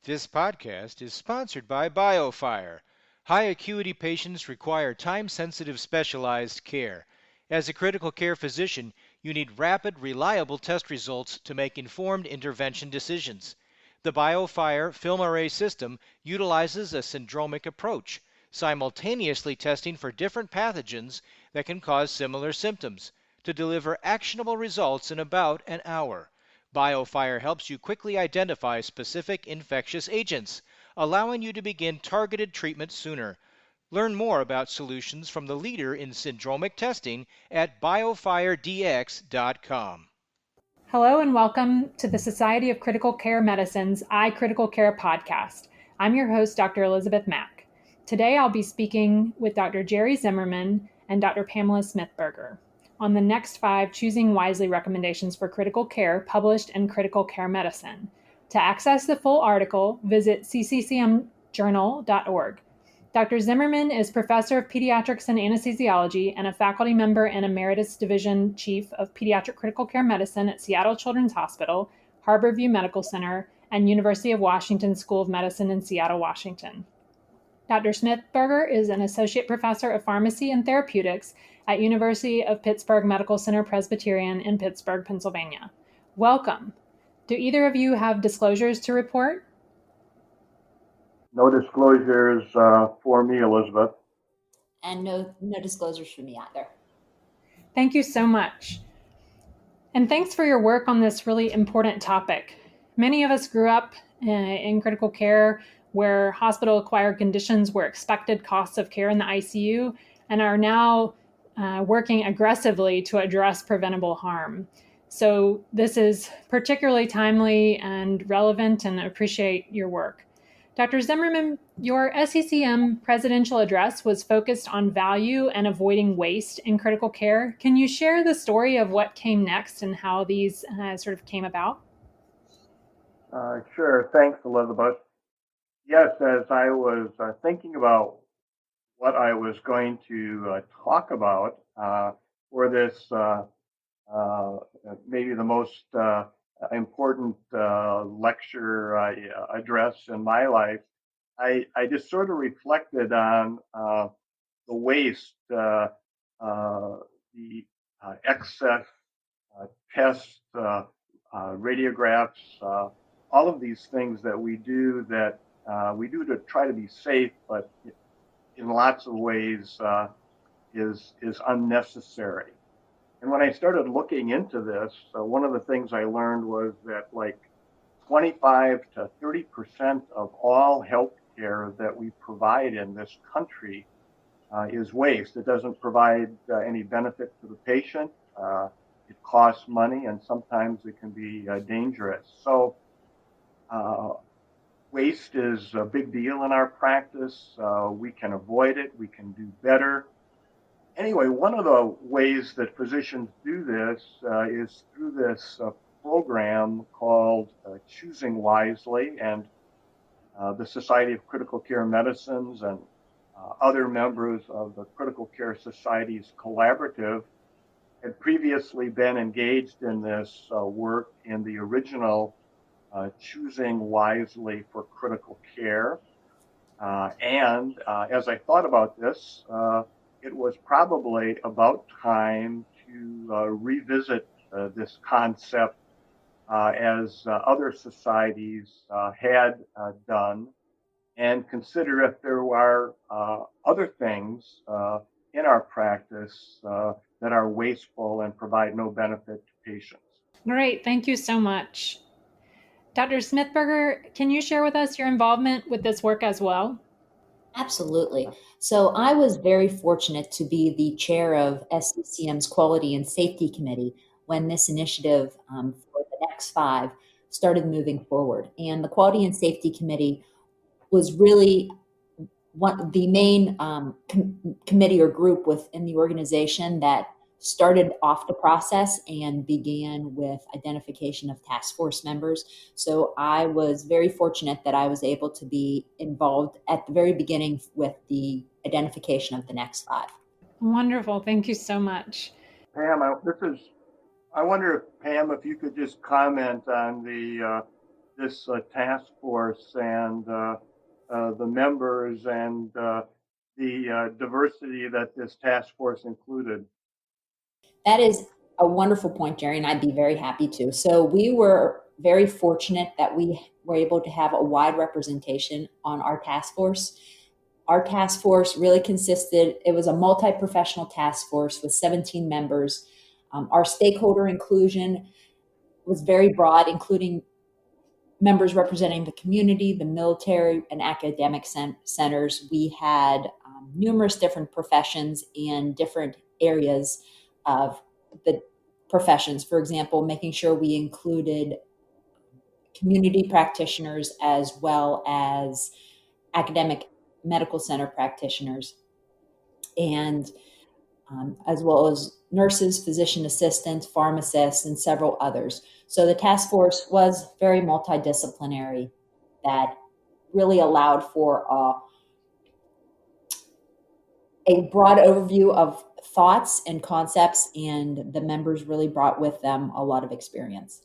This podcast is sponsored by BioFire. High acuity patients require time sensitive specialized care. As a critical care physician, you need rapid, reliable test results to make informed intervention decisions. The BioFire film array system utilizes a syndromic approach, simultaneously testing for different pathogens that can cause similar symptoms to deliver actionable results in about an hour. BioFire helps you quickly identify specific infectious agents, allowing you to begin targeted treatment sooner. Learn more about solutions from the leader in syndromic testing at biofiredx.com. Hello and welcome to the Society of Critical Care Medicine's iCritical Care podcast. I'm your host, Dr. Elizabeth Mack. Today I'll be speaking with Dr. Jerry Zimmerman and Dr. Pamela Smithberger on the next 5 Choosing Wisely recommendations for critical care published in Critical Care Medicine. To access the full article, visit sccmjournal.org. Dr. Zimmerman is professor of pediatrics and anesthesiology and a faculty member and emeritus division chief of pediatric critical care medicine at Seattle Children's Hospital, Harborview Medical Center, and University of Washington School of Medicine in Seattle, Washington. Dr. Smithberger is an associate professor of pharmacy and therapeutics at University of Pittsburgh Medical Center Presbyterian in Pittsburgh, Pennsylvania. Welcome. Do either of you have disclosures to report? No disclosures for me, Elizabeth. And no disclosures for me either. Thank you so much. And thanks for your work on this really important topic. Many of us grew up in critical care where hospital-acquired conditions were expected costs of care in the ICU and are now working aggressively to address preventable harm. So this is particularly timely and relevant, and I appreciate your work. Dr. Zimmerman, your SCCM presidential address was focused on value and avoiding waste in critical care. Can you share the story of what came next and how these sort of came about? Sure. Thanks, Elizabeth. Yes, as I was thinking about what I was going to talk about for this, maybe the most important lecture address in my life, I just sort of reflected on the waste, the excess tests, radiographs, all of these things that we do to try to be safe, but in lots of ways is unnecessary. And when I started looking into this, one of the things I learned was that like 25 to 30% of all health care that we provide in this country is waste. It doesn't provide any benefit to the patient. It costs money, and sometimes it can be dangerous. So waste is a big deal in our practice. We can avoid it. We can do better. Anyway, one of the ways that physicians do this is through this program called Choosing Wisely, and the Society of Critical Care Medicines and other members of the Critical Care Society's collaborative had previously been engaged in this work in the original Choosing Wisely for Critical Care. And as I thought about this, it was probably about time to revisit this concept as other societies had done, and consider if there are other things in our practice that are wasteful and provide no benefit to patients. Great, thank you so much. Dr. Smithberger, can you share with us your involvement with this work as well? Absolutely. So I was very fortunate to be the chair of SCCM's Quality and Safety Committee when this initiative for the next 5 started moving forward. And the Quality and Safety Committee was really the main committee or group within the organization that started off the process and began with identification of task force members. So I was very fortunate that I was able to be involved at the very beginning with the identification of the next 5. Wonderful. Thank you so much. Pam, I wonder if Pam, if you could just comment on this task force and the members and the diversity that this task force included? That is a wonderful point, Jerry, and I'd be very happy to. So we were very fortunate that we were able to have a wide representation on our task force. Our task force really consisted, it was a multi-professional task force with 17 members. Our stakeholder inclusion was very broad, including members representing the community, the military, and academic centers. We had numerous different professions and different areas of the professions. For example, making sure we included community practitioners as well as academic medical center practitioners, and as well as nurses, physician assistants, pharmacists, and several others. So the task force was very multidisciplinary, that really allowed for a broad overview of thoughts and concepts, and the members really brought with them a lot of experience.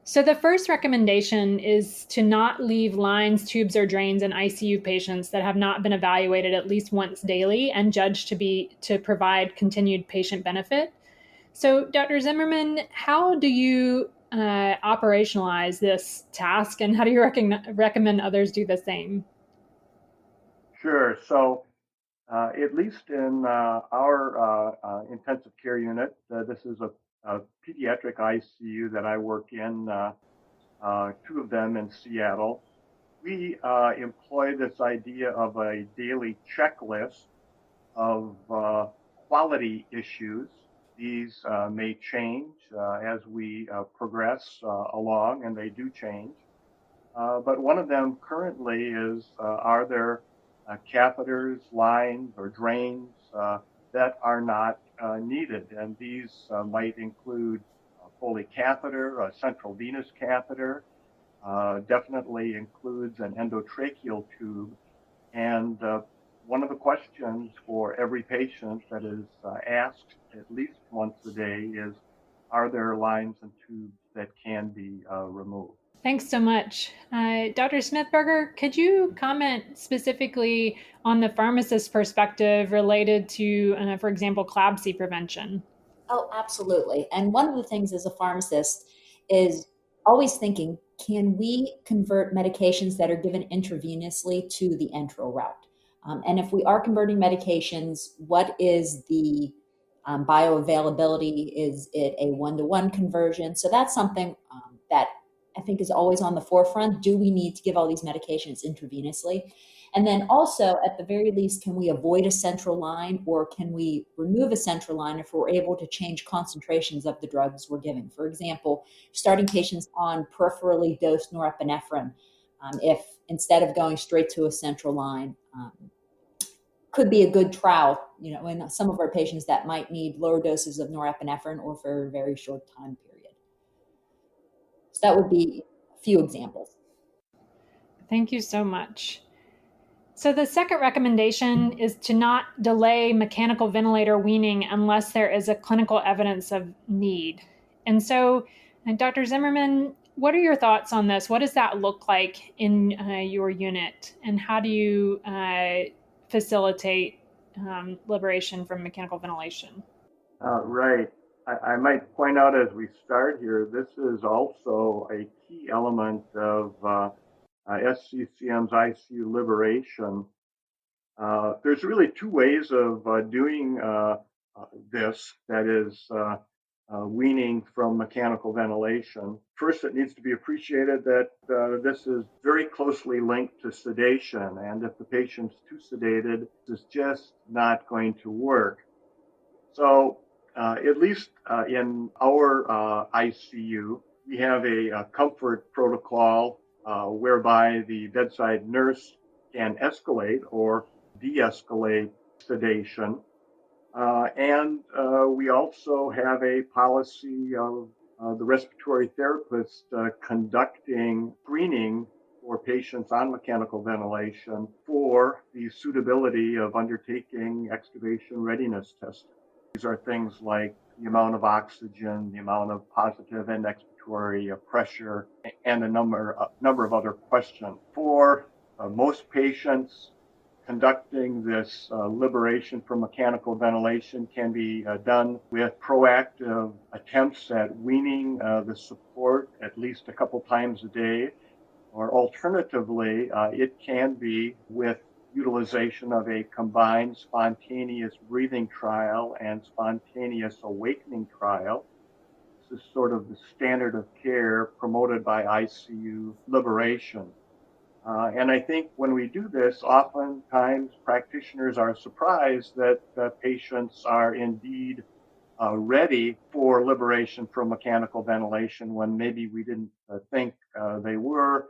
So the first recommendation is to not leave lines, tubes, or drains in ICU patients that have not been evaluated at least once daily and judged to provide continued patient benefit. So, Dr. Zimmerman, how do you operationalize this task, and how do you recommend others do the same? Sure. So, at least in our intensive care unit, this is a pediatric ICU that I work in, two of them in Seattle. We employ this idea of a daily checklist of quality issues. These may change as we progress along, and they do change. But one of them currently is, are there catheters, lines, or drains that are not needed? And these might include a Foley catheter, a central venous catheter, definitely includes an endotracheal tube. And one of the questions for every patient that is asked at least once a day is, are there lines and tubes that can be removed? Thanks so much. Dr. Smithberger, could you comment specifically on the pharmacist perspective related to, for example, CLABSI prevention? Oh, absolutely. And one of the things as a pharmacist is always thinking, can we convert medications that are given intravenously to the enteral route? And if we are converting medications, what is the bioavailability? Is it a one-to-one conversion? So that's something that I think is always on the forefront. Do we need to give all these medications intravenously? And then also, at the very least, can we avoid a central line, or can we remove a central line if we're able to change concentrations of the drugs we're giving? For example, starting patients on peripherally dosed norepinephrine, if instead of going straight to a central line, could be a good trial, in some of our patients that might need lower doses of norepinephrine or for a very short time period. So that would be a few examples. Thank you so much. So the second recommendation is to not delay mechanical ventilator weaning unless there is a clinical evidence of need. And so, Dr. Zimmerman, what are your thoughts on this? What does that look like in your unit? And how do you facilitate liberation from mechanical ventilation? Right. I might point out as we start here, this is also a key element of SCCM's ICU liberation. There's really two ways of doing this, that is, weaning from mechanical ventilation. First, it needs to be appreciated that this is very closely linked to sedation, and if the patient's too sedated, it's just not going to work. So, at least in our ICU, we have a comfort protocol whereby the bedside nurse can escalate or de-escalate sedation. And we also have a policy of the respiratory therapist conducting screening for patients on mechanical ventilation for the suitability of undertaking extubation readiness testing. These are things like the amount of oxygen, the amount of positive end expiratory respiratory pressure, and a number of other questions. For most patients, conducting this liberation from mechanical ventilation can be done with proactive attempts at weaning the support at least a couple times a day, or alternatively, it can be with utilization of a combined spontaneous breathing trial and spontaneous awakening trial. This is sort of the standard of care promoted by ICU liberation. And I think when we do this, oftentimes practitioners are surprised that patients are indeed ready for liberation from mechanical ventilation when maybe we didn't think they were.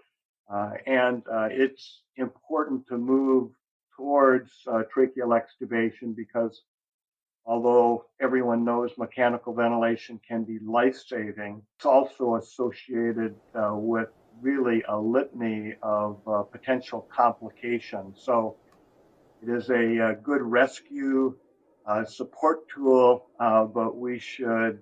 And it's important to move towards tracheal extubation because although everyone knows mechanical ventilation can be life-saving, it's also associated with really a litany of potential complications. So it is a good rescue support tool, but we should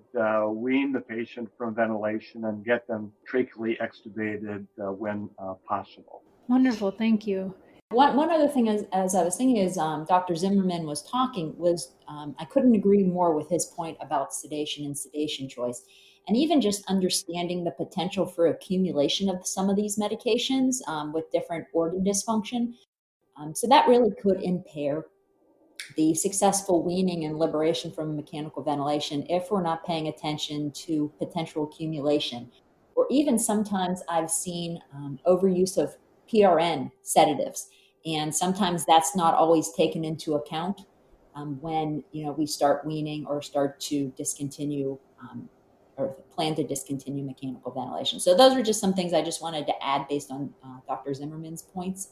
wean the patient from ventilation and get them tracheally extubated when possible. Wonderful. Thank you. One other thing, as I was thinking, is Dr. Zimmerman was talking, I couldn't agree more with his point about sedation and sedation choice. And even just understanding the potential for accumulation of some of these medications with different organ dysfunction. So that really could impair the successful weaning and liberation from mechanical ventilation if we're not paying attention to potential accumulation. Or even sometimes I've seen overuse of PRN sedatives, and sometimes that's not always taken into account when we start weaning or start to discontinue or plan to discontinue mechanical ventilation. So those are just some things I just wanted to add based on Dr. Zimmerman's points,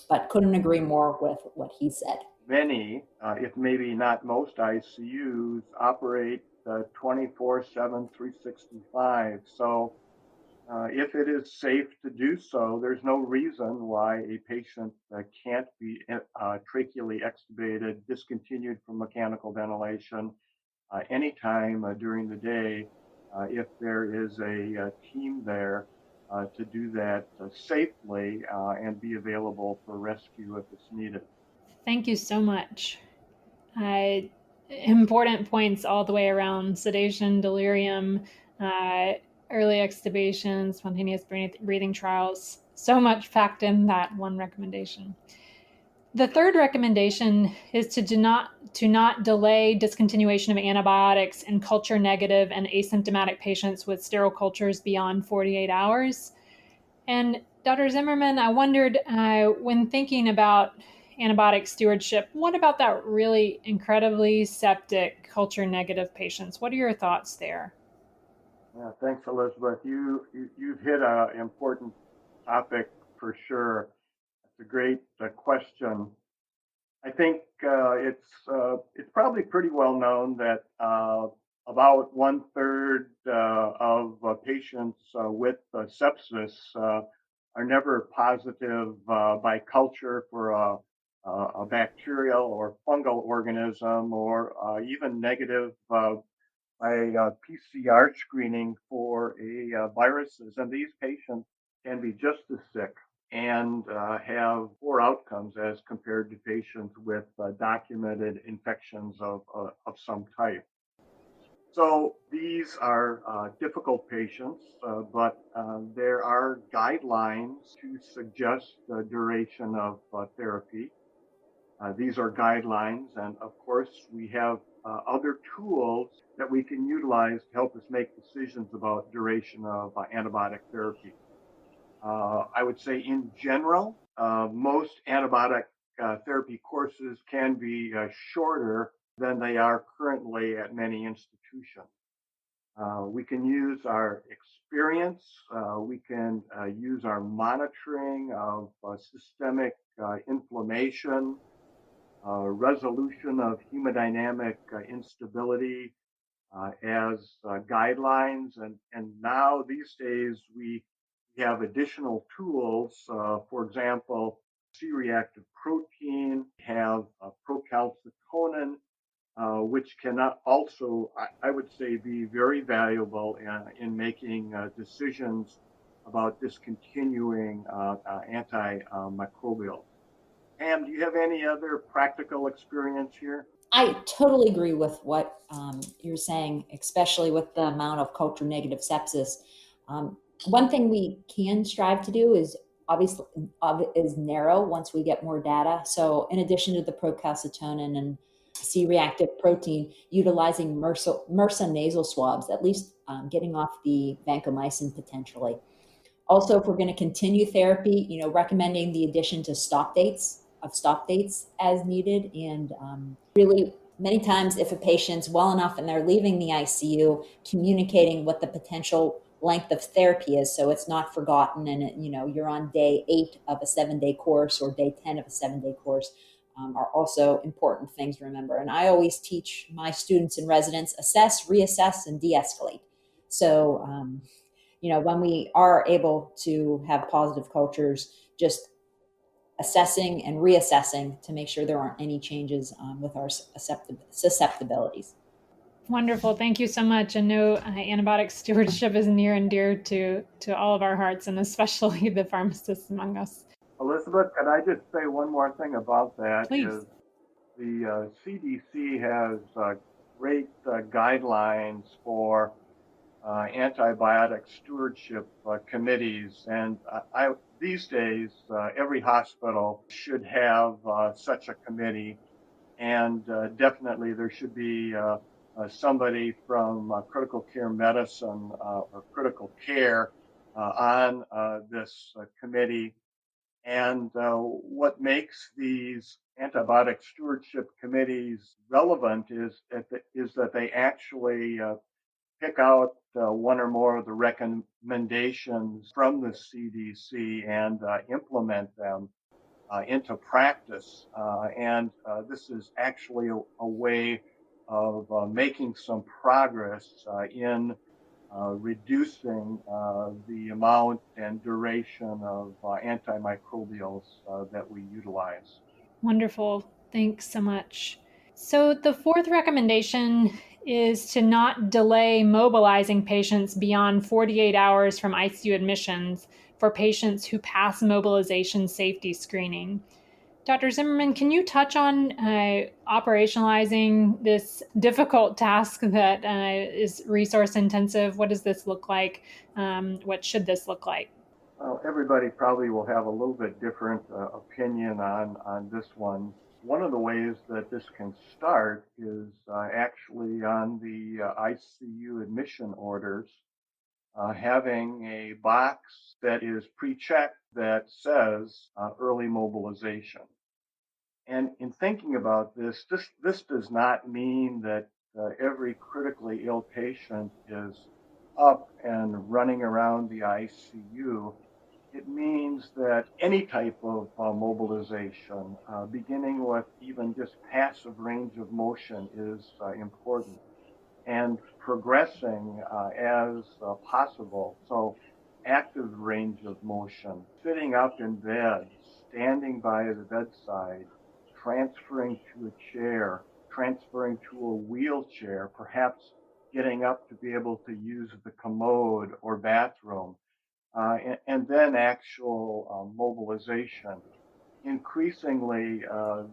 but couldn't agree more with what he said. Many, if maybe not most ICUs, operate 24/7, 365. So if it is safe to do so, there's no reason why a patient can't be tracheally extubated, discontinued from mechanical ventilation anytime during the day if there is a team there to do that safely and be available for rescue if it's needed. Thank you so much. Important points all the way around: sedation, delirium, uh, early extubation, spontaneous breathing trials. So much packed in that one recommendation. The third recommendation is to not delay discontinuation of antibiotics in culture negative and asymptomatic patients with sterile cultures beyond 48 hours. And Dr. Zimmerman, I wondered, when thinking about antibiotic stewardship, what about that really incredibly septic culture negative patients? What are your thoughts there? Yeah, thanks, Elizabeth. You've hit an important topic for sure. It's a great question. I think it's probably pretty well known that about 1/3 of patients with sepsis are never positive by culture for a bacterial or fungal organism, or even negative by PCR screening for viruses. And these patients can be just as sick and have poor outcomes as compared to patients with documented infections of some type. So these are difficult patients, but there are guidelines to suggest the duration of therapy. These are guidelines, and of course, we have other tools that we can utilize to help us make decisions about duration of antibiotic therapy. I would say in general, most antibiotic therapy courses can be shorter than they are currently at many institutions. We can use our experience, we can use our monitoring of systemic inflammation, resolution of hemodynamic instability as guidelines. And now these days we have additional tools. For example, C-reactive protein, have procalcitonin, which can also, I would say, be very valuable in making decisions about discontinuing antimicrobials. Pam, do you have any other practical experience here? I totally agree with what you're saying, especially with the amount of culture negative sepsis. One thing we can strive to do is obviously is narrow once we get more data. So in addition to the procalcitonin and C-reactive protein, utilizing MRSA nasal swabs, at least getting off the vancomycin potentially. Also, if we're going to continue therapy, recommending the addition to stop dates as needed. And really, many times, if a patient's well enough and they're leaving the ICU, communicating what the potential length of therapy is, so it's not forgotten, and you're on day 8 of a 7-day course or day 10 of a 7-day course. Are also important things to remember. And I always teach my students and residents assess, reassess, and de-escalate. So when we are able to have positive cultures, just assessing and reassessing to make sure there aren't any changes with our susceptibilities. Wonderful. Thank you so much. I know antibiotic stewardship is near and dear to all of our hearts, and especially the pharmacists among us. Elizabeth, can I just say one more thing about that? Please. Is the CDC has great guidelines for antibiotic stewardship committees, and these days every hospital should have such a committee, and definitely there should be somebody from critical care medicine or critical care on this committee. And what makes these antibiotic stewardship committees relevant is that they actually pick out one or more of the recommendations from the CDC and implement them into practice. And this is actually a way of making some progress in reducing the amount and duration of antimicrobials that we utilize. Wonderful. Thanks so much. So, the fourth recommendation is to not delay mobilizing patients beyond 48 hours from ICU admissions for patients who pass mobilization safety screening. Dr. Zimmerman, can you touch on operationalizing this difficult task that is resource intensive? What does this look like? What should this look like? Well, everybody probably will have a little bit different opinion on this one. One of the ways that this can start is actually on the ICU admission orders, having a box that is pre-checked that says early mobilization. And in thinking about this does not mean that every critically ill patient is up and running around the ICU. It means that any type of mobilization, beginning with even just passive range of motion, is important, and progressing as possible. So, active range of motion, sitting up in bed, standing by the bedside, transferring to a chair, transferring to a wheelchair, perhaps getting up to be able to use the commode or bathroom, and then actual mobilization. Increasingly,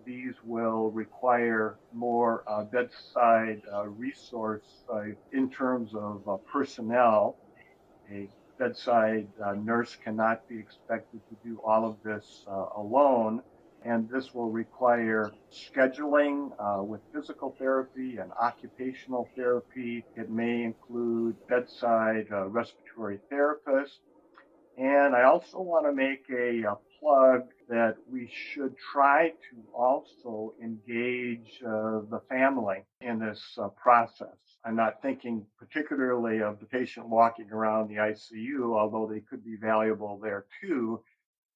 these will require more bedside resource in terms of personnel. A bedside nurse cannot be expected to do all of this alone, and this will require scheduling with physical therapy and occupational therapy. It may include bedside respiratory therapists. And I also want to make a plug that we should try to also engage the family in this process. I'm not thinking particularly of the patient walking around the ICU, although they could be valuable there too,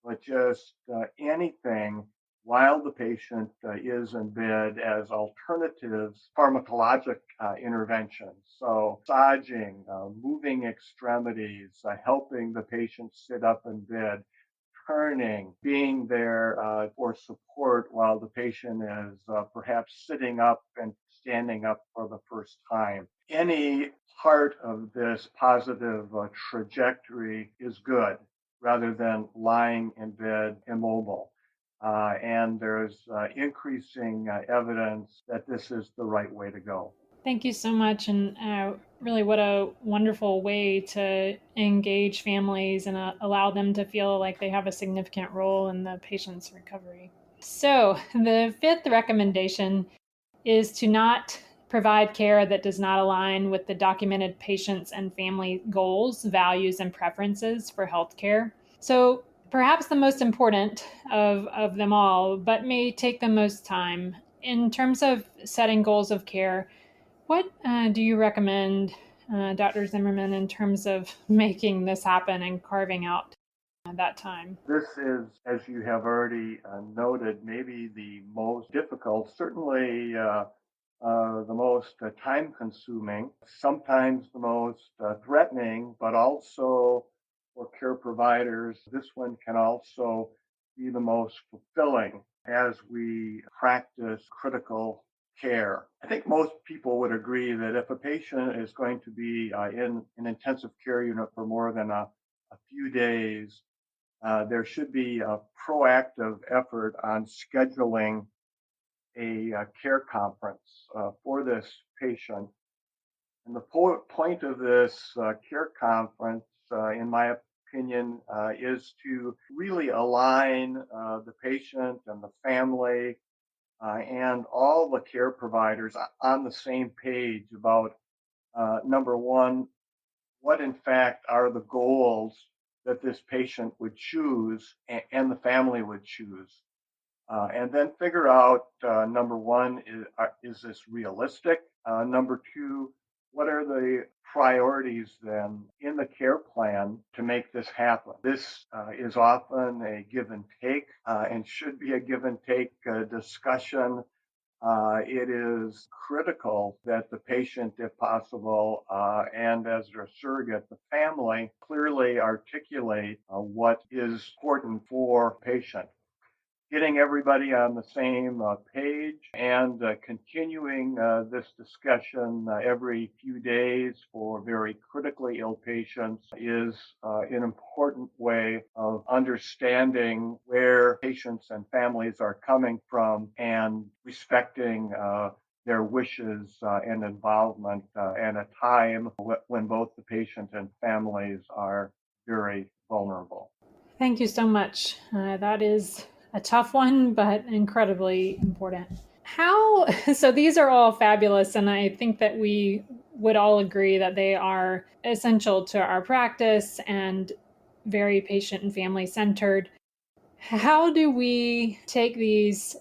but just anything while the patient is in bed as alternatives, pharmacologic interventions. So, massaging, moving extremities, helping the patient sit up in bed, turning, being there for support while the patient is perhaps sitting up and standing up for the first time. Any part of this positive trajectory is good rather than lying in bed immobile. And there's increasing evidence that this is the right way to go. Thank you so much. And really, what a wonderful way to engage families and allow them to feel like they have a significant role in the patient's recovery. So, the fifth recommendation is to not provide care that does not align with the documented patient's and family goals, values, and preferences for healthcare. So, perhaps the most important of them all, but may take the most time, in terms of setting goals of care, what do you recommend, Dr. Zimmerman, in terms of making this happen and carving out that time? This is, as you have already noted, maybe the most difficult, certainly the most time consuming, sometimes the most threatening, but also for care providers, this one can also be the most fulfilling as we practice critical care. I think most people would agree that if a patient is going to be in an intensive care unit for more than a few days, there should be a proactive effort on scheduling a care conference for this patient. And the point of this care conference, in my opinion, is to really align the patient and the family and all the care providers on the same page about number one, what in fact are the goals that this patient would choose and the family would choose. And then figure out number one, is this realistic? Number two, what are the priorities then in the care plan to make this happen? This is often a give and take and should be a give and take discussion. It is critical that the patient, if possible, and as their surrogate, the family, clearly articulate what is important for patient. Getting everybody on the same page and continuing this discussion every few days for very critically ill patients is an important way of understanding where patients and families are coming from and respecting their wishes and involvement at a time when both the patient and families are very vulnerable. Thank you so much. That is a tough one, but incredibly important. How, so these are all fabulous, and I think that we would all agree that they are essential to our practice and very patient and family centered. How do we take these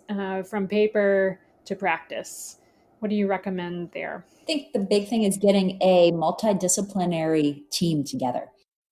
from paper to practice? What do you recommend there? I think the big thing is getting a multidisciplinary team together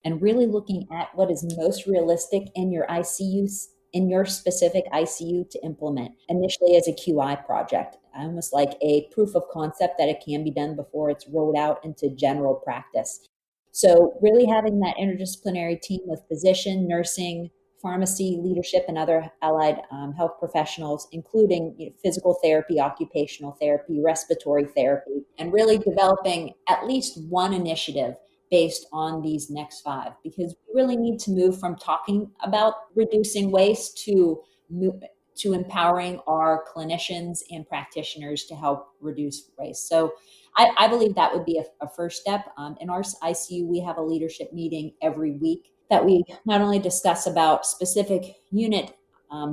and really looking at what is most realistic in your ICU, in your specific ICU to implement initially as a QI project, almost like a proof of concept that it can be done before it's rolled out into general practice. So really having that interdisciplinary team with physician, nursing, pharmacy, leadership, and other allied health professionals, including physical therapy, occupational therapy, respiratory therapy, and really developing at least one initiative based on these next five, because we really need to move from talking about reducing waste to empowering our clinicians and practitioners to help reduce waste. So I believe that would be a first step. In our ICU, we have a leadership meeting every week that we not only discuss about specific unit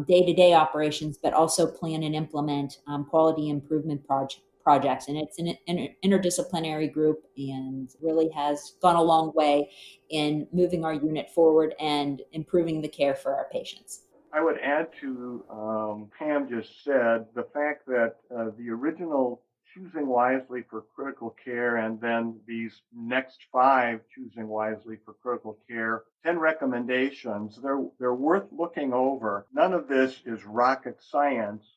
day-to-day operations, but also plan and implement quality improvement projects. And it's an interdisciplinary group and really has gone a long way in moving our unit forward and improving the care for our patients. I would add to Pam just said the fact that the original choosing wisely for critical care and then these next five choosing wisely for critical care, 10 recommendations, they're worth looking over. None of this is rocket science,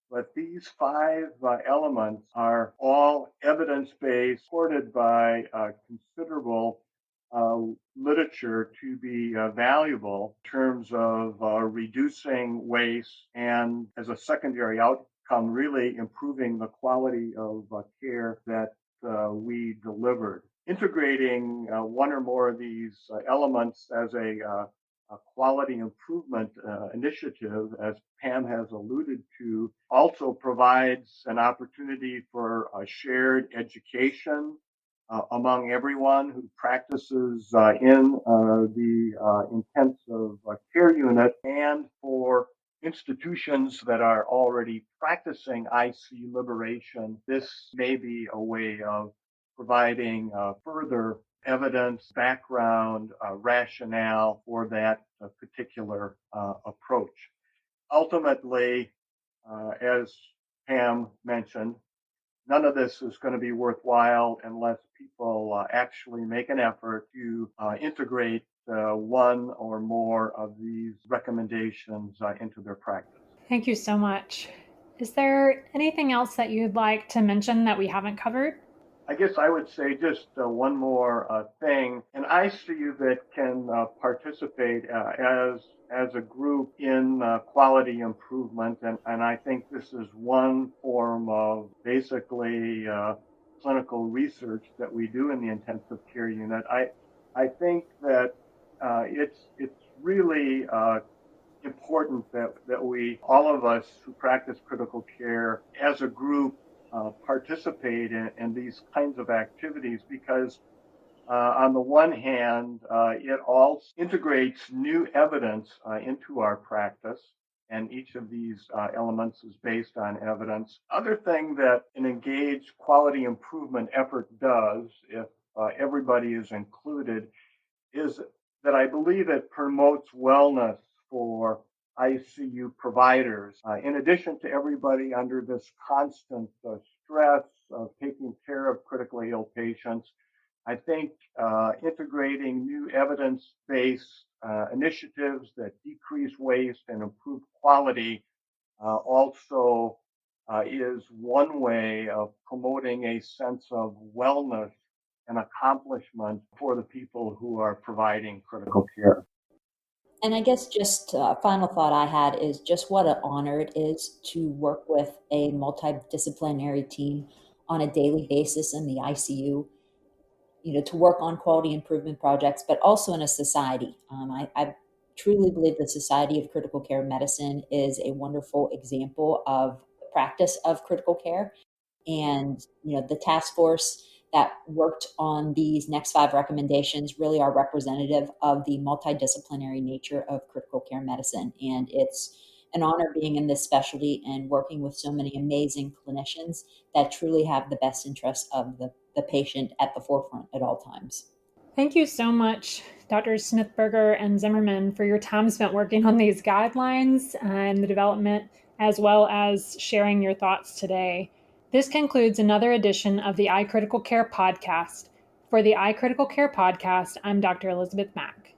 but these five elements are all evidence-based, supported by considerable literature to be valuable in terms of reducing waste and as a secondary come really improving the quality of care that we delivered. Integrating one or more of these elements as a quality improvement initiative, as Pam has alluded to, also provides an opportunity for shared education among everyone who practices in the intensive care unit, and for institutions that are already practicing IC liberation. This may be a way of providing further evidence, background, rationale for that particular approach. Ultimately, as Pam mentioned, none of this is going to be worthwhile unless people actually make an effort to integrate one or more of these recommendations into their practice. Thank you so much. Is there anything else that you'd like to mention that we haven't covered? I guess I would say just one more thing. An ICU that can participate as a group in quality improvement, and I think this is one form of basically clinical research that we do in the intensive care unit. I think that it's really important that we, all of us who practice critical care as a group, participate in these kinds of activities, because on the one hand, it all integrates new evidence into our practice, and each of these elements is based on evidence. Other thing that an engaged quality improvement effort does, if everybody is included, is that I believe it promotes wellness for ICU providers. In addition to everybody under this constant stress of taking care of critically ill patients, I think integrating new evidence-based initiatives that decrease waste and improve quality also is one way of promoting a sense of wellness and accomplishment for the people who are providing critical care. And I guess just a final thought I had is just what an honor it is to work with a multidisciplinary team on a daily basis in the ICU, to work on quality improvement projects, but also in a society. I truly believe the Society of Critical Care Medicine is a wonderful example of the practice of critical care. And, the task force that worked on these next 5 recommendations really are representative of the multidisciplinary nature of critical care medicine. And it's an honor being in this specialty and working with so many amazing clinicians that truly have the best interests of the patient at the forefront at all times. Thank you so much, Drs. Smithberger and Zimmerman, for your time spent working on these guidelines and the development, as well as sharing your thoughts today. This concludes another edition of the iCritical Care podcast. For the iCritical Care podcast, I'm Dr. Elizabeth Mack.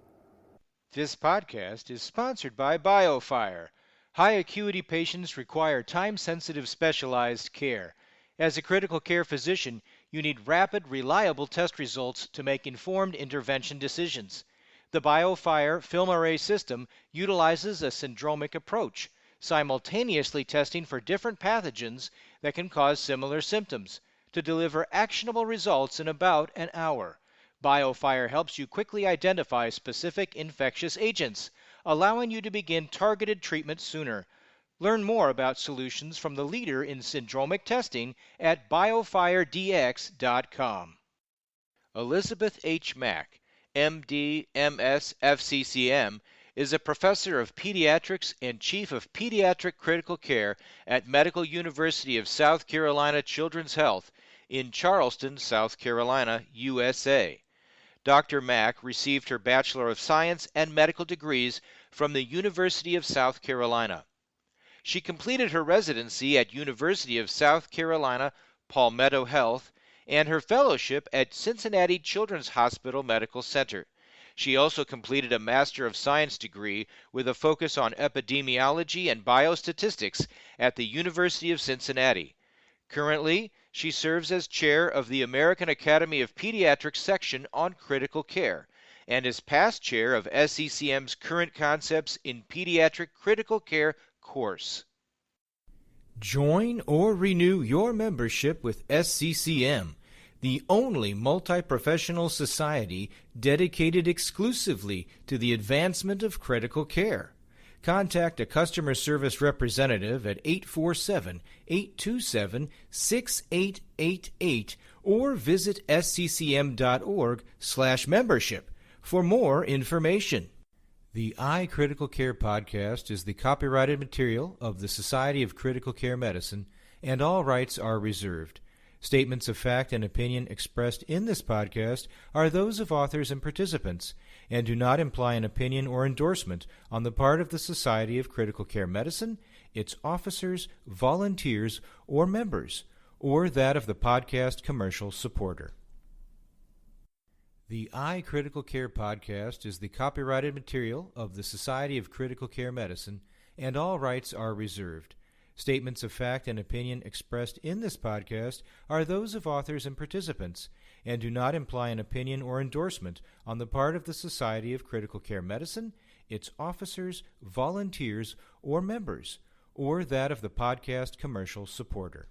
This podcast is sponsored by BioFire. High acuity patients require time-sensitive specialized care. As a critical care physician, you need rapid, reliable test results to make informed intervention decisions. The BioFire film array system utilizes a syndromic approach, simultaneously testing for different pathogens that can cause similar symptoms to deliver actionable results in about an hour. BioFire helps you quickly identify specific infectious agents, allowing you to begin targeted treatment sooner. Learn more about solutions from the leader in syndromic testing at biofiredx.com. Elizabeth H. Mack, MD, MS, SCCM, is a professor of pediatrics and chief of pediatric critical care at Medical University of South Carolina Children's Health in Charleston, South Carolina, USA. Dr. Mack received her Bachelor of Science and medical degrees from the University of South Carolina. She completed her residency at University of South Carolina Palmetto Health and her fellowship at Cincinnati Children's Hospital Medical Center. She also completed a Master of Science degree with a focus on epidemiology and biostatistics at the University of Cincinnati. Currently, she serves as chair of the American Academy of Pediatrics section on critical care and is past chair of SCCM's Current Concepts in Pediatric Critical Care course. Join or renew your membership with SCCM, the only multi-professional society dedicated exclusively to the advancement of critical care. Contact a customer service representative at 847-827-6888 or visit sccm.org/membership for more information. The iCritical Care podcast is the copyrighted material of the Society of Critical Care Medicine, and all rights are reserved. Statements of fact and opinion expressed in this podcast are those of authors and participants, and do not imply an opinion or endorsement on the part of the Society of Critical Care Medicine, its officers, volunteers, or members, or that of the podcast commercial supporter. The iCritical Care podcast is the copyrighted material of the Society of Critical Care Medicine, and all rights are reserved. Statements of fact and opinion expressed in this podcast are those of authors and participants, and do not imply an opinion or endorsement on the part of the Society of Critical Care Medicine, its officers, volunteers, or members, or that of the podcast commercial supporter.